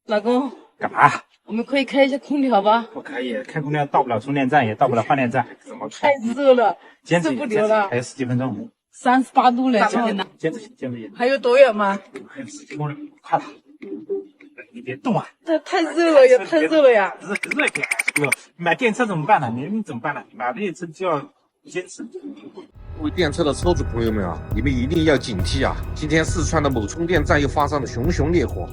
老公，干嘛？我们可以开一下空调吧？不可以，开空调到不了充电站，也到不了换电站，怎么开？太热了，坚持受不了了。还有10几分钟。38度了，今天呢。坚持行。还有多远吗？还有10几公里，快了。你别动啊！这太热了，也太热了呀！热哥，买电车怎么办呢？你怎么办呢？买电车就要坚持。各位电车的车主朋友们啊，你们一定要警惕啊！今天四川的某充电站又发生了熊熊烈火，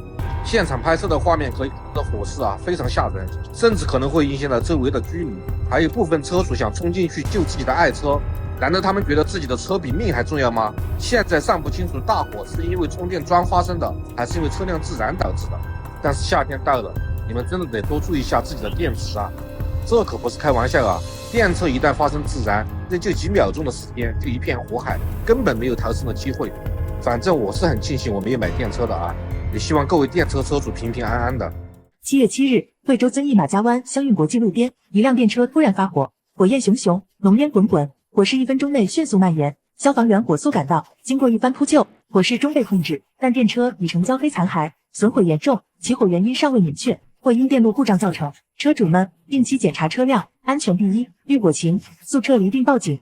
现场拍摄的画面可以看到火势啊，非常吓人，甚至可能会影响到周围的居民。还有部分车主想冲进去救自己的爱车，难道他们觉得自己的车比命还重要吗？现在尚不清楚大火是因为充电桩发生的，还是因为车辆自燃导致的。但是夏天到了，你们真的得多注意一下自己的电池啊！这可不是开玩笑啊！电车一旦发生自燃，那就几秒钟的时间，就一片火海，根本没有逃生的机会。反正我是很庆幸我没有买电车的啊，也希望各位电车车主平平安安的。7月7日，贵州遵义马家湾乡运国际路边，一辆电车突然发火，火焰熊熊，浓烟滚滚，火势1分钟内迅速蔓延。消防员火速赶到，经过一番扑救，火势终被控制，但电车已成焦黑残骸，损毁严重，起火原因尚未明确，或因电路故障造成。车主们定期检查车辆，安全第一，遇火情速撤离并报警。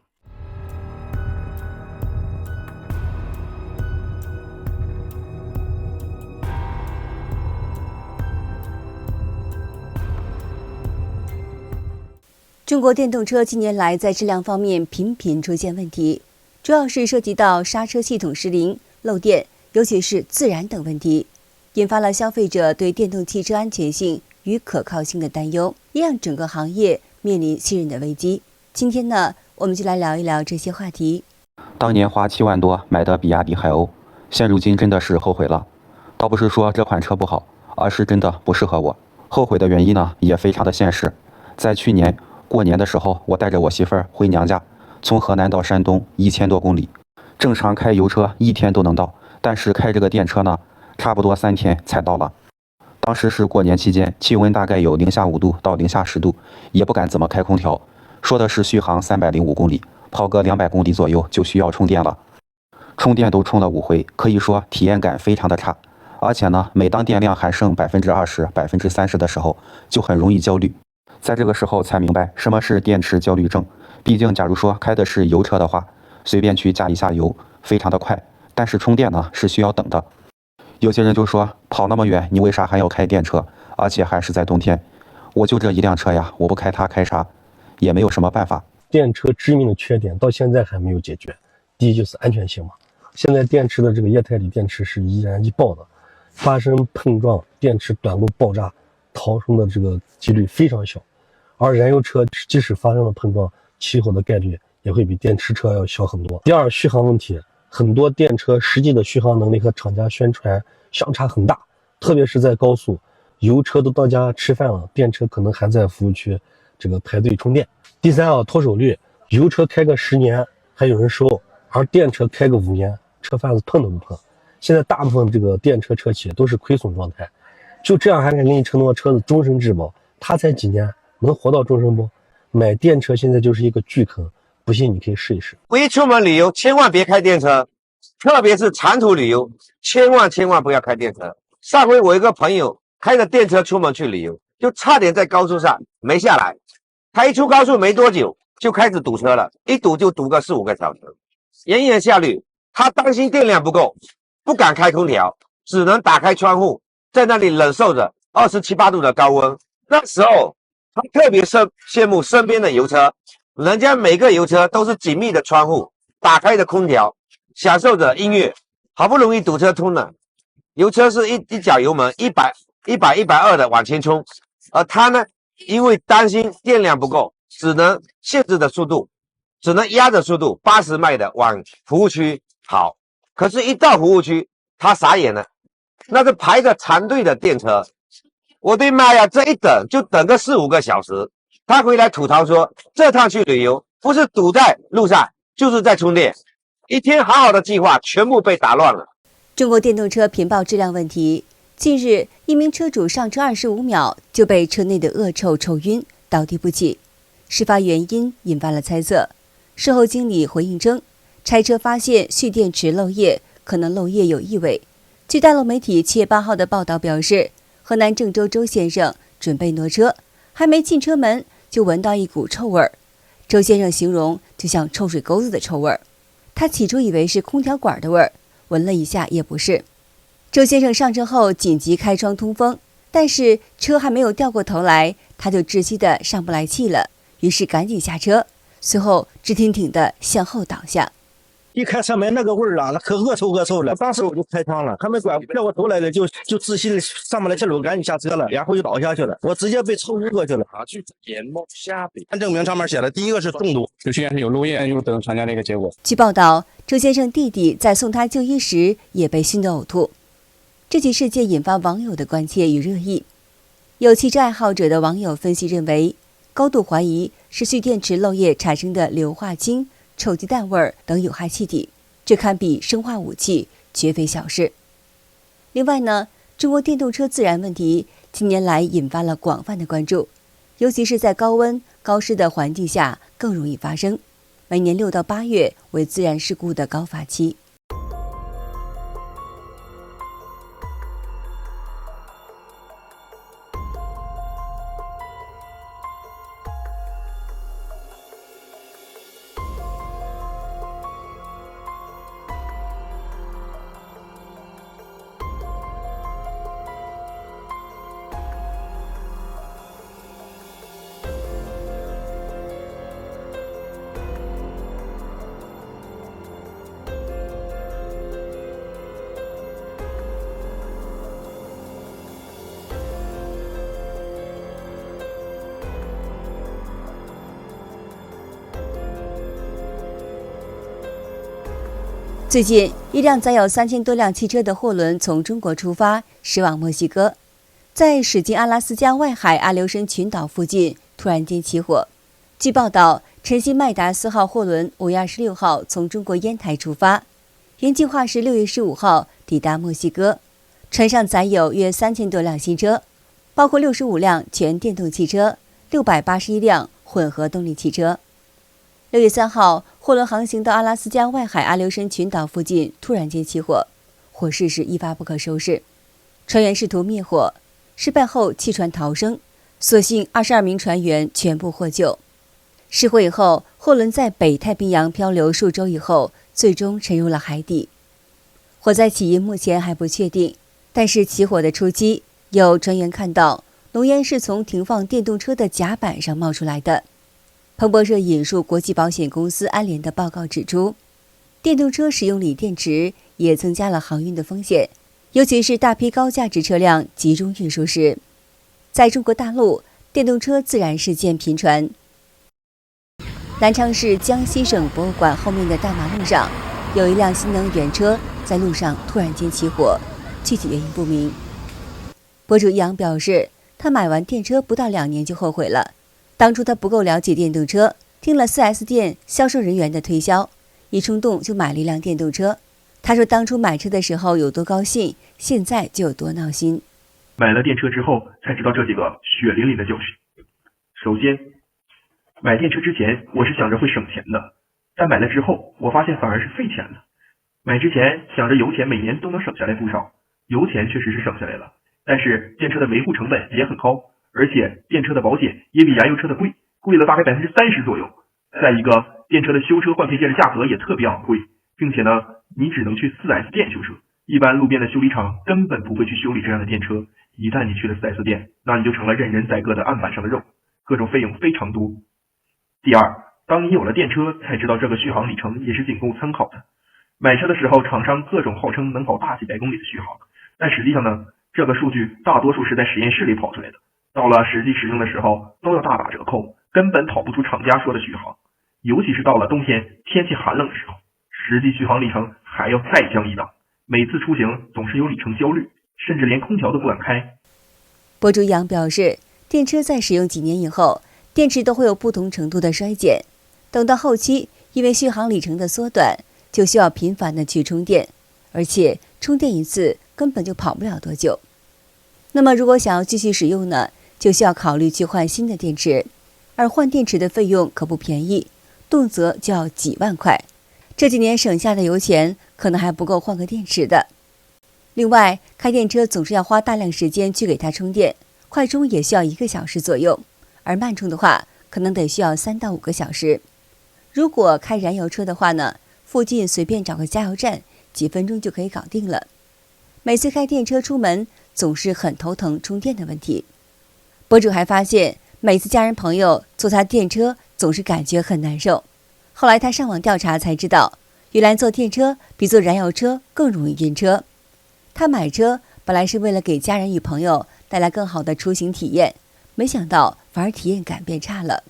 中国电动车近年来在质量方面频频出现问题，主要是涉及到刹车系统失灵、漏电，尤其是自燃等问题，引发了消费者对电动汽车安全性与可靠性的担忧，也让整个行业面临信任的危机。今天呢，我们就来聊一聊这些话题。当年花7万多买的比亚迪海鸥，现如今真的是后悔了。倒不是说这款车不好，而是真的不适合我。后悔的原因呢，也非常的现实。在去年过年的时候，我带着我媳妇儿回娘家，从河南到山东1000多公里，正常开油车1天都能到，但是开这个电车呢，差不多3天才到了。当时是过年期间，气温大概有-5度到-10度，也不敢怎么开空调。说的是续航305公里，跑个200公里左右就需要充电了。充电都充了5回，可以说体验感非常的差。而且呢，每当电量还剩20%、30%的时候，就很容易焦虑。在这个时候才明白什么是电池焦虑症。毕竟假如说开的是油车的话，随便去加一下油，非常的快，但是充电呢是需要等的。有些人就说，跑那么远，你为啥还要开电车？而且还是在冬天。我就这一辆车呀，我不开它开啥？也没有什么办法。电车致命的缺点到现在还没有解决。第一就是安全性嘛，现在电池的这个液态锂电池是易燃易爆的，发生碰撞，电池短路爆炸，逃生的这个几率非常小。而燃油车即使发生了碰撞，起火的概率也会比电池车要小很多。第二，续航问题，很多电车实际的续航能力和厂家宣传相差很大，特别是在高速，油车都到家吃饭了，电车可能还在服务区这个排队充电。第三啊，脱手率，油车开个10年还有人收，而电车开个5年，车贩子碰都不碰。现在大部分这个电车车企都是亏损状态，就这样还敢给你承诺车子终身质保，它才几年能活到终身不？买电车现在就是一个巨坑，不信你可以试一试。一出门旅游千万别开电车，特别是长途旅游，千万不要开电车。上回我一个朋友开着电车出门去旅游，就差点在高速上没下来，他一出高速没多久就开始堵车了，一堵就堵个4、5个小时，炎炎夏日，他担心电量不够，不敢开空调，只能打开窗户，在那里忍受着27、8度的高温。那时候他特别羡慕身边的油车，人家每个油车都是紧密的窗户，打开的空调，享受着音乐。好不容易堵车通了，油车是一脚油门100、120的往前冲，而他呢，因为担心电量不够，只能限制的速度，只能压着速度80迈的往服务区跑。可是，一到服务区，他傻眼了，那是排着长队的电车。我的妈呀，这一等就等个4、5个小时。他回来吐槽说，这趟去旅游不是堵在路上，就是在充电，一天好好的计划全部被打乱了。中国电动车频爆质量问题，近日一名车主上车25秒就被车内的恶臭臭晕，倒地不起。事发原因引发了猜测。事后经理回应称，拆车发现蓄电池漏液，可能漏液有异味。据大陆媒体7月8号的报道表示，河南郑州周先生准备挪车，还没进车门就闻到一股臭味儿。周先生形容就像臭水沟子的臭味儿。他起初以为是空调管的味儿，闻了一下也不是。周先生上车后紧急开窗通风，但是车还没有掉过头来，他就窒息的上不来气了，于是赶紧下车，随后直挺挺的向后倒下。一开车门那个味儿啊，那可恶臭了。当时我就开窗了，还没关，掉过头来了就窒息上不来气了，我赶紧下车了，然后就倒下去了，我直接被抽过去了。证明上面写的，第一个是重度，就实验室有漏液，又等参加这个结果。据报道，周先生弟弟在送他就医时也被熏得呕吐。这起事件引发网友的关切与热议。有汽车爱好者的网友分析认为，高度怀疑是蓄电池漏液产生的硫化氢、臭鸡蛋味儿等有害气体，这堪比生化武器，绝非小事。另外呢，中国电动车自燃问题近年来引发了广泛的关注，尤其是在高温、高湿的环境下更容易发生。每年6到8月为自燃事故的高发期。最近，一辆载有3000多辆汽车的货轮从中国出发，驶往墨西哥，在驶进阿拉斯加外海阿留申群岛附近，突然间起火。据报道，晨曦麦达4号货轮5月26号从中国烟台出发，原计划是6月15号抵达墨西哥。船上载有约3000多辆新车，包括65辆全电动汽车、681辆混合动力汽车。6月3号，货轮航行到阿拉斯加外海阿留申群岛附近，突然间起火，火势是一发不可收拾。船员试图灭火，失败后弃船逃生，所幸22名船员全部获救。失火以后，货轮在北太平洋漂流数周以后，最终沉入了海底。火灾起因目前还不确定，但是起火的初期，有船员看到浓烟是从停放电动车的甲板上冒出来的。彭博社引述国际保险公司安联的报告指出，电动车使用锂电池也增加了航运的风险，尤其是大批高价值车辆集中运输时。在中国大陆，电动车自燃事件频传。南昌市江西省博物馆后面的大马路上，有一辆新能源车在路上突然间起火，具体原因不明。博主易阳表示，他买完电车不到2年就后悔了。当初他不够了解电动车，听了 4S 店销售人员的推销，一冲动就买了一辆电动车。他说当初买车的时候有多高兴，现在就有多闹心。买了电车之后才知道这几个血淋淋的教训。首先，买电车之前我是想着会省钱的，但买了之后我发现反而是费钱的。买之前想着油钱每年都能省下来不少，油钱确实是省下来了，但是电车的维护成本也很高，而且电车的保险也比燃油车的贵了大概30%左右。再一个，电车的修车换配件的价格也特别昂贵，并且呢，你只能去 4S 店修车，一般路边的修理厂根本不会去修理这样的电车。一旦你去了 4S 店，那你就成了任人宰割的案板上的肉，各种费用非常多。第二，当你有了电车，才知道这个续航里程也是仅供参考的。买车的时候，厂商各种号称能跑大几百公里的续航，但实际上呢，这个数据大多数是在实验室里跑出来的，到了实际使用的时候都要大打折扣，根本跑不出厂家说的续航。尤其是到了冬天天气寒冷的时候，实际续航里程还要再降一档，每次出行总是有里程焦虑，甚至连空调都不敢开。博主杨表示，电车在使用几年以后，电池都会有不同程度的衰减，等到后期因为续航里程的缩短，就需要频繁的去充电，而且充电一次根本就跑不了多久。那么如果想要继续使用呢，就需要考虑去换新的电池，而换电池的费用可不便宜，动辄就要几万块。这几年省下的油钱可能还不够换个电池的。另外，开电车总是要花大量时间去给它充电，快充也需要1个小时左右，而慢充的话，可能得需要3到5个小时。如果开燃油车的话呢，附近随便找个加油站，几分钟就可以搞定了。每次开电车出门，总是很头疼充电的问题。博主还发现，每次家人朋友坐他电车，总是感觉很难受。后来他上网调查才知道，原来坐电车比坐燃油车更容易晕车。他买车本来是为了给家人与朋友带来更好的出行体验，没想到反而体验感变差了。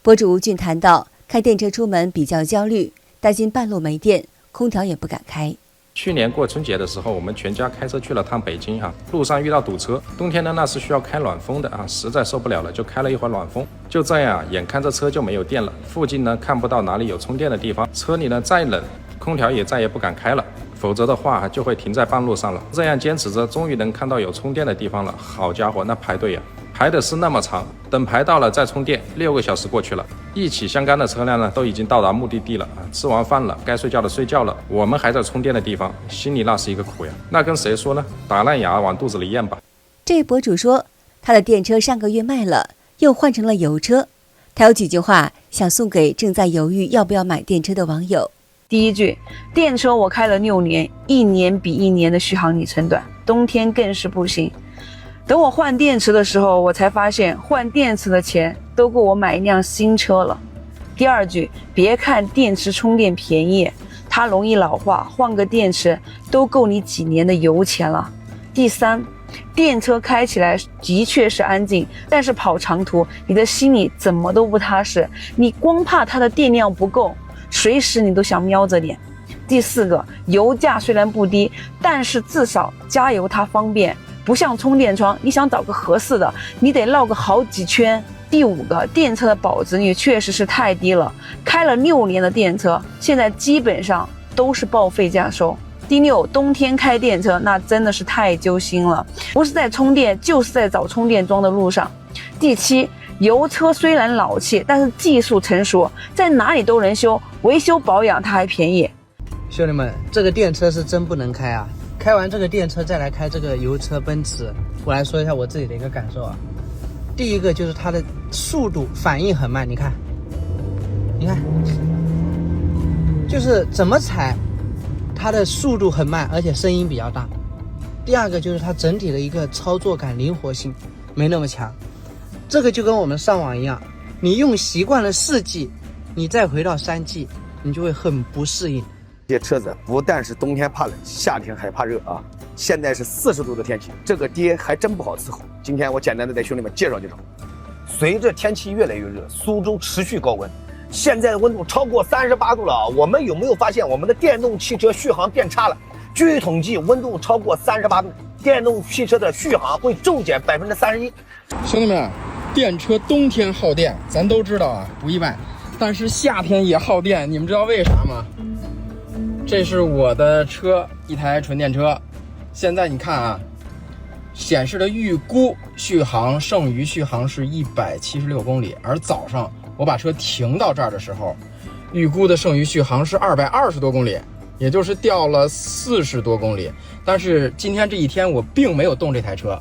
博主吴俊谈到，开电车出门比较焦虑，担心半路没电，空调也不敢开。去年过春节的时候，我们全家开车去了趟北京路上遇到堵车，冬天呢那是需要开暖风的实在受不了了，就开了一会儿暖风。就这样眼看着车就没有电了，附近呢看不到哪里有充电的地方，车里呢再冷，空调也再也不敢开了，否则的话就会停在半路上了。这样坚持着，终于能看到有充电的地方了。好家伙，那排队排的是那么长，等排到了再充电，6个小时过去了。一起相干的车辆呢都已经到达目的地了吃完饭了，该睡觉的睡觉了，我们还在充电的地方，心里那是一个苦呀。那跟谁说呢？打烂牙往肚子里咽吧。这位博主说，他的电车上个月卖了，又换成了油车。他有几句话想送给正在犹豫要不要买电车的网友。第一句，电车我开了6年，1年比1年的续航里程短，冬天更是不行。等我换电池的时候，我才发现换电池的钱都够我买一辆新车了。第二句，别看电池充电便宜，它容易老化，换个电池都够你几年的油钱了。第三，电车开起来的确是安静，但是跑长途，你的心里怎么都不踏实，你光怕它的电量不够，随时你都想瞄着点。第四个，油价虽然不低，但是至少加油它方便，不像充电桩，你想找个合适的，你得绕个好几圈。第五个，电车的保值率确实是太低了，开了6年的电车，现在基本上都是报废价收。第六，冬天开电车那真的是太揪心了，不是在充电，就是在找充电桩的路上。第七，油车虽然老气，但是技术成熟，在哪里都能修，维修保养它还便宜。兄弟们，这个电车是真不能开啊！开完这个电车再来开这个油车奔驰，我来说一下我自己的一个感受啊。第一个就是它的速度反应很慢，你看，就是怎么踩，它的速度很慢，而且声音比较大。第二个就是它整体的一个操作感、灵活性没那么强。这个就跟我们上网一样，你用习惯了4G，你再回到3G，你就会很不适应。这车子不但是冬天怕冷，夏天还怕热啊！现在是40度的天气，这个爹还真不好伺候。今天我简单的给兄弟们介绍介绍。随着天气越来越热，苏州持续高温，现在的温度超过38度了啊！我们有没有发现我们的电动汽车续航变差了？据统计，温度超过38度，电动汽车的续航会骤减31%。兄弟们，电车冬天耗电，咱都知道啊，不意外。但是夏天也耗电，你们知道为啥吗？这是我的车，一台纯电车。现在你看啊，显示的预估续航剩余续航是176公里，而早上我把车停到这儿的时候，预估的剩余续航是220多公里，也就是掉了40多公里。但是今天这一天我并没有动这台车。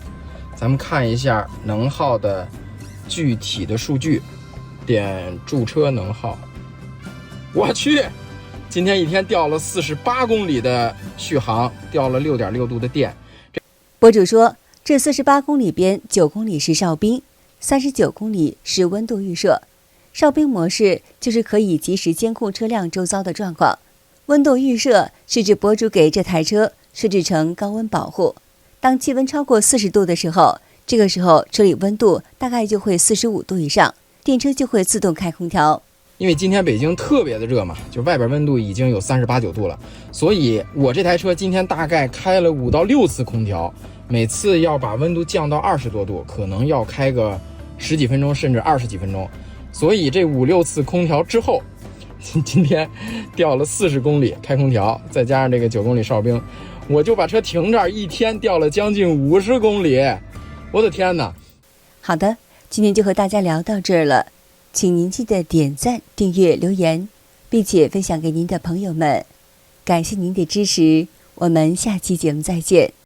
咱们看一下能耗的具体的数据，点驻车能耗，我去，今天一天掉了48公里的续航，掉了6.6度的电。博主说，这48公里边9公里是哨兵，39公里是温度预设。哨兵模式就是可以及时监控车辆周遭的状况，温度预设是指博主给这台车设置成高温保护，当气温超过40度的时候，这个时候车里温度大概就会45度以上，电车就会自动开空调。因为今天北京特别的热嘛，就外边温度已经有38、9度了，所以我这台车今天大概开了5到6次空调，每次要把温度降到20多度，可能要开个10几分钟甚至20几分钟。所以这5、6次空调之后，今天掉了40公里开空调，再加上这个9公里哨兵，我就把车停这儿，一天掉了将近50公里。我的天哪！好的，今天就和大家聊到这儿了，请您记得点赞、订阅、留言，并且分享给您的朋友们。感谢您的支持，我们下期节目再见。